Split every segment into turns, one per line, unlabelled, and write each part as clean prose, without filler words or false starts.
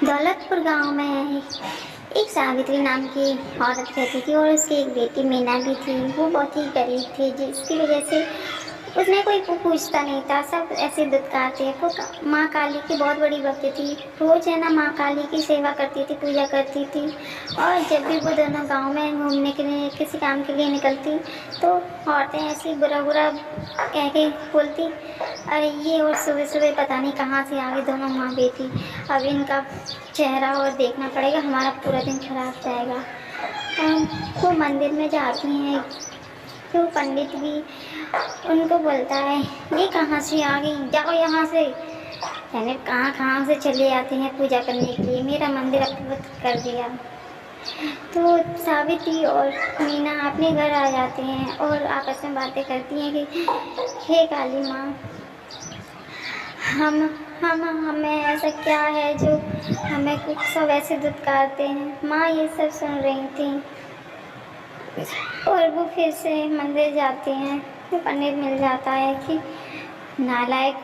दौलतपुर गांव में एक सावित्री नाम की औरत रहती थी और उसकी एक बेटी मीना भी थी। वो बहुत ही गरीब थी, जिसकी वजह से उसमें कोई पूछता नहीं था, सब ऐसे दुत्कारते। वो माँ काली की बहुत बड़ी भक्त थी। रोज है ना माँ काली की सेवा करती थी, पूजा करती थी। और जब भी वो दोनों गांव में घूमने के लिए किसी काम के लिए निकलती तो औरतें ऐसी बुरा बुरा कह के बोलती, अरे ये और सुबह सुबह पता नहीं कहाँ से आ गई दोनों माँ बेटी, अब इनका चेहरा और देखना पड़ेगा, हमारा पूरा दिन खराब जाएगा। वो मंदिर में जाती हैं तो पंडित भी उनको बोलता है, ये कहाँ से आ गई, जाओ यहाँ से। यानी कहाँ कहाँ से चले आते हैं पूजा करने के लिए, मेरा मंदिर अपवित्र कर दिया। तो सावित्री और मीना अपने घर आ जाते हैं और आपस में बातें करती हैं कि हे काली माँ, हम हमें ऐसा क्या है जो हमें कुछ सब ऐसे दुत्कारते हैं। माँ ये सब सुन रही थी और वो फिर से मंदिर जाती हैं तो पंडित मिल जाता है कि नालायक,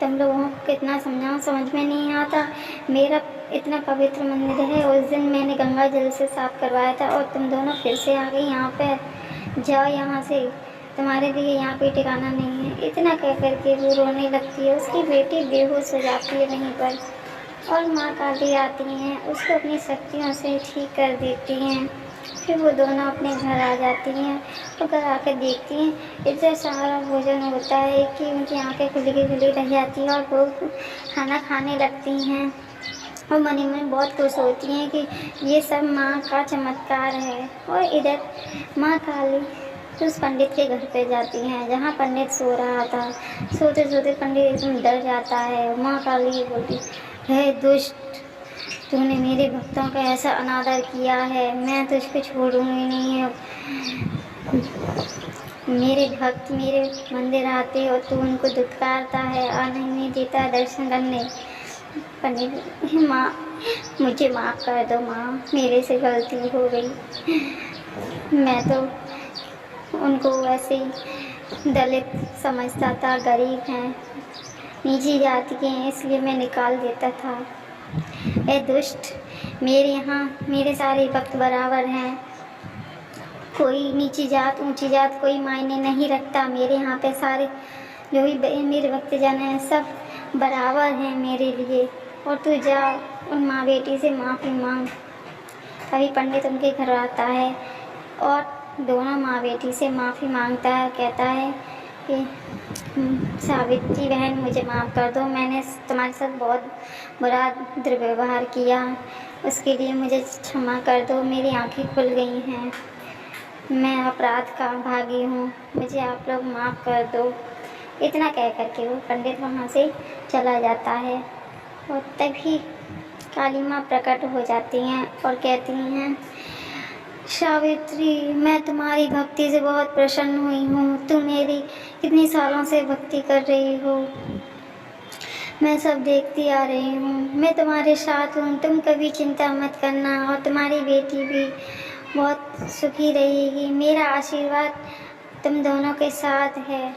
तुम लोगों को कितना समझाऊं, समझ में नहीं आता। मेरा इतना पवित्र मंदिर है, उस दिन मैंने गंगा जल से साफ करवाया था और तुम दोनों फिर से आ गई यहाँ पे, जाओ यहाँ से, तुम्हारे लिए यहाँ कोई ठिकाना नहीं है। इतना कह करके वो रोने लगती है। उसकी बेटी बेहोश हो जाती है वहीं पर और माँ काली आती हैं, उसको अपनी शक्तियों से ठीक कर देती हैं। फिर वो दोनों अपने घर आ जाती हैं और घर आकर देखती हैं इतना सारा भोजन होता है कि उनकी आंखें खुली की खुली रह जाती हैं और वो खाना खाने लगती हैं और मन ही मन बहुत खुश होती हैं कि ये सब माँ का चमत्कार है। और इधर माँ काली उस पंडित के घर पे जाती हैं जहाँ पंडित सो रहा था। सोते सोते पंडित एकदम डर जाता है। माँ काली बोलती, हे दुष्ट, तूने मेरे भक्तों का ऐसा अनादर किया है, मैं तुझको छोड़ूंगी नहीं। अब मेरे भक्त मेरे मंदिर आते और तू उनको दुत्कारता है, आने नहीं देता दर्शन करने। पंडित, माँ मुझे माफ़ कर दो माँ, मेरे से गलती हो गई। मैं तो उनको वैसे ही दलित समझता था, गरीब हैं, निजी जाति के हैं, इसलिए मैं निकाल देता था। ए दुष्ट, मेरे यहाँ मेरे सारे भक्त बराबर हैं, कोई नीची जात ऊंची जात कोई मायने नहीं रखता। मेरे यहाँ पे सारे जो भी मेरे भक्तजन हैं सब बराबर हैं मेरे लिए। और तू जा उन माँ बेटी से माफ़ी मांग। अभी पंडित उनके घर आता है और दोनों माँ बेटी से माफ़ी मांगता है, कहता है कि सावित्री बहन मुझे माफ़ कर दो, मैंने तुम्हारे साथ बहुत बुरा दुर्व्यवहार किया, उसके लिए मुझे क्षमा कर दो। मेरी आंखें खुल गई हैं, मैं अपराध का भागी हूँ, मुझे आप लोग माफ़ कर दो। इतना कह करके वो पंडित वहाँ से चला जाता है और तभी काली माँ प्रकट हो जाती हैं और कहती हैं, सावित्री, मैं तुम्हारी भक्ति से बहुत प्रसन्न हुई हूँ, तुम मेरी कितने सालों से भक्ति कर रही हो, मैं सब देखती आ रही हूँ, मैं तुम्हारे साथ हूँ, तुम कभी चिंता मत करना और तुम्हारी बेटी भी बहुत सुखी रहेगी, मेरा आशीर्वाद तुम दोनों के साथ है।